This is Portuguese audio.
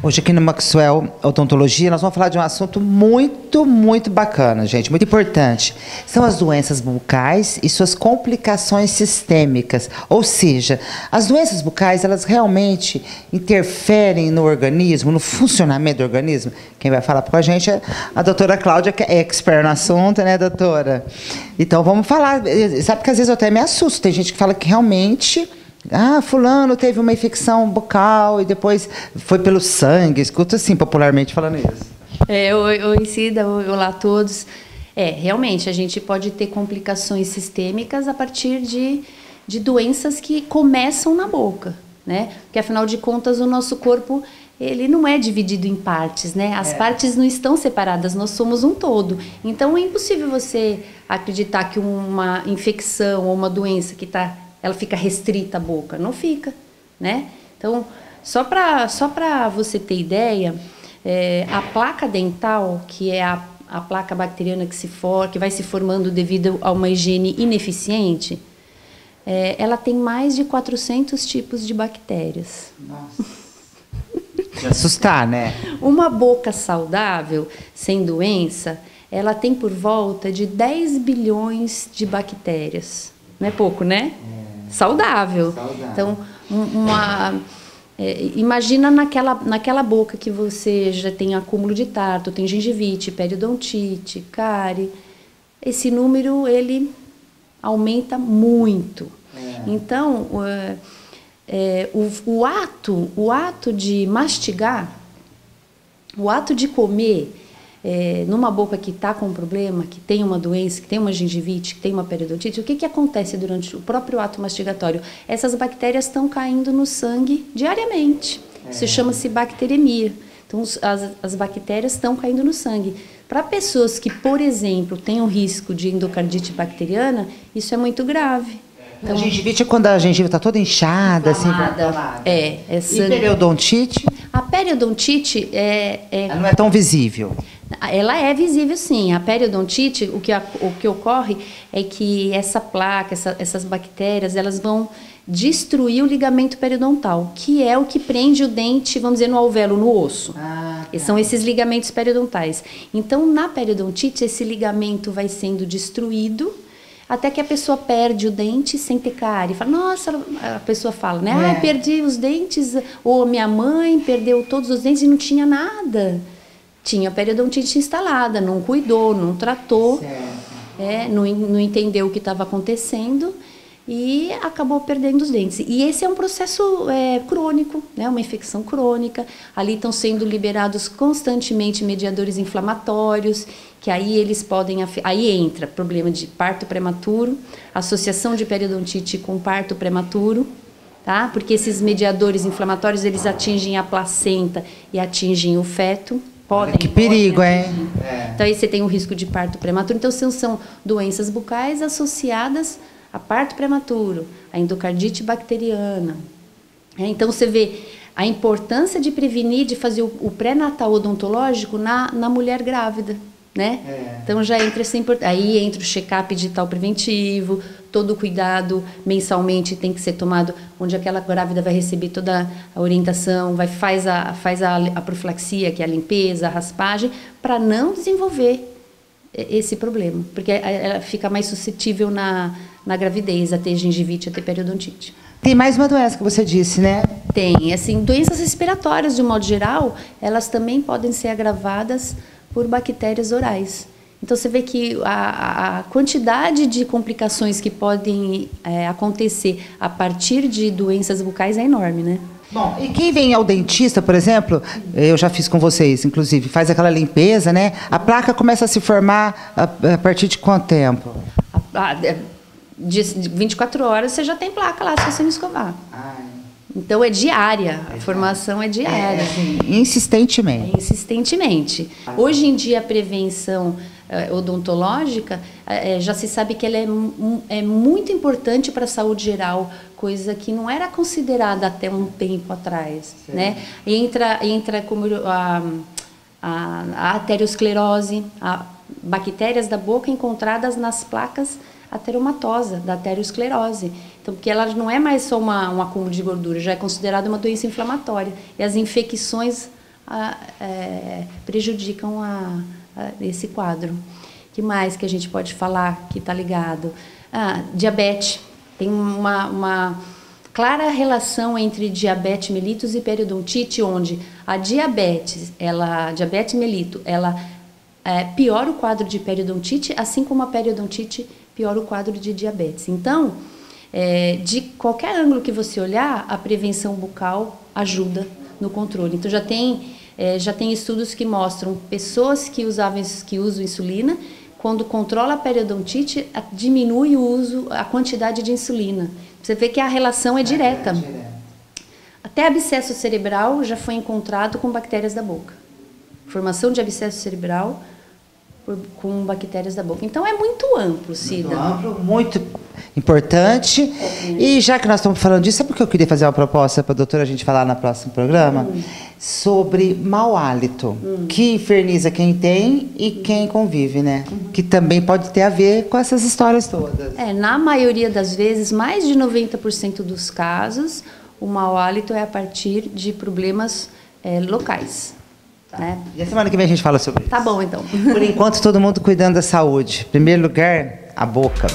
Hoje aqui no Maxwell Odontologia nós vamos falar de um assunto muito bacana, gente, muito importante. São as doenças bucais e suas complicações sistêmicas. Ou seja, as doenças bucais, elas realmente interferem no organismo, no funcionamento do organismo? Quem vai falar com a gente é a doutora Cláudia, que é expert no assunto, né, doutora? Então vamos falar. Sabe que às vezes eu até me assusto, tem gente que fala que realmente... fulano teve uma infecção bucal e depois foi pelo sangue. Escuta assim, popularmente falando isso. Oi, Cida, olá a todos. Realmente, a gente pode ter complicações sistêmicas a partir de doenças que começam na boca, né? Porque, afinal de contas, o nosso corpo, ele não é dividido em partes, né? As partes não estão separadas, nós somos um todo. Então, é impossível você acreditar que uma infecção ou uma doença ela fica restrita à boca. Não fica, né? Então, só para você ter ideia, a placa dental, que é a placa bacteriana que vai se formando devido a uma higiene ineficiente, ela tem mais de 400 tipos de bactérias. Nossa. De assustar, né? Uma boca saudável, sem doença, ela tem por volta de 10 bilhões de bactérias. Não é pouco, né? Saudável. Então, imagina naquela boca que você já tem acúmulo de tarto, tem gengivite, periodontite, cárie. Esse número, ele aumenta muito. Então, o ato de mastigar, o ato de comer, numa boca que está com um problema, que tem uma doença, que tem uma gengivite, que tem uma periodontite, o que acontece durante o próprio ato mastigatório? Essas bactérias estão caindo no sangue diariamente. Isso chama-se bacteremia. Então, as bactérias estão caindo no sangue. Para pessoas que, por exemplo, têm um risco de endocardite bacteriana, isso é muito grave. Então, a gengivite é quando a gengiva está toda inchada, inflamada. É sangue. E periodontite? A periodontite Ela não é tão visível. Ela é visível, sim. A periodontite, o que ocorre é que essa placa, essas bactérias, elas vão destruir o ligamento periodontal, que é o que prende o dente, vamos dizer, no alvéolo, no osso. São esses ligamentos periodontais. Então, na periodontite, esse ligamento vai sendo destruído até que a pessoa perde o dente sem ter cárie. Fala, nossa, a pessoa fala, né? Perdi os dentes, ou minha mãe perdeu todos os dentes e não tinha nada. Tinha periodontite instalada, não cuidou, não tratou, não entendeu o que estava acontecendo e acabou perdendo os dentes. E esse é um processo crônico, né? Uma infecção crônica. Ali estão sendo liberados constantemente mediadores inflamatórios, que aí eles podem... Aí entra problema de parto prematuro, associação de periodontite com parto prematuro, tá? Porque esses mediadores inflamatórios, eles atingem a placenta e atingem o feto. Que perigo, hein? Então, aí você tem o risco de parto prematuro. Então, são doenças bucais associadas a parto prematuro, a endocardite bacteriana. Então, você vê a importância de prevenir, de fazer o pré-natal odontológico na mulher grávida, né? Então, já entra essa importância. Aí entra o check-up digital preventivo, todo o cuidado mensalmente tem que ser tomado, onde aquela grávida vai receber toda a orientação, faz a profilaxia, que é a limpeza, a raspagem, para não desenvolver esse problema, porque ela fica mais suscetível na gravidez a ter gengivite, a ter periodontite. Tem mais uma doença que você disse, né? Tem, assim, doenças respiratórias, de um modo geral, elas também podem ser agravadas por bactérias orais. Então, você vê que a quantidade de complicações que podem acontecer a partir de doenças bucais é enorme, né? Bom, e quem vem ao dentista, por exemplo, eu já fiz com vocês, inclusive, faz aquela limpeza, né? A placa começa a se formar a partir de quanto tempo? De 24 horas você já tem placa lá, se você não escovar. Então, é diária, a formação é diária. Insistentemente. Insistentemente. Hoje em dia, a prevenção odontológica, já se sabe que ela é muito importante para a saúde geral, coisa que não era considerada até um tempo atrás, né? Entra como a arteriosclerose, bactérias da boca encontradas nas placas ateromatosa, da arteriosclerose. Então, porque ela não é mais só um acúmulo de gordura, já é considerada uma doença inflamatória. E as infecções prejudicam esse quadro. O que mais que a gente pode falar que está ligado? Diabetes. Tem uma clara relação entre diabetes mellitus e periodontite, onde a diabetes mellitus, ela piora o quadro de periodontite, assim como a periodontite piora o quadro de diabetes. Então, de qualquer ângulo que você olhar, a prevenção bucal ajuda no controle. Então, já tem estudos que mostram pessoas que usam insulina, quando controla a periodontite, diminui a quantidade de insulina. Você vê que a relação é direta. Até abscesso cerebral já foi encontrado com bactérias da boca. Formação de abscesso cerebral com bactérias da boca. Então, é muito amplo, Cida. Muito amplo, muito importante. E já que nós estamos falando disso, sabe por que eu queria fazer uma proposta para a doutora a gente falar no próximo programa? Sobre mau hálito, que inferniza quem tem e quem convive, né? Que também pode ter a ver com essas histórias todas. Na maioria das vezes, mais de 90% dos casos, o mau hálito é a partir de problemas locais. Né? E a semana que vem a gente fala sobre isso. Tá bom, então. Por enquanto, todo mundo cuidando da saúde. Em primeiro lugar, a boca.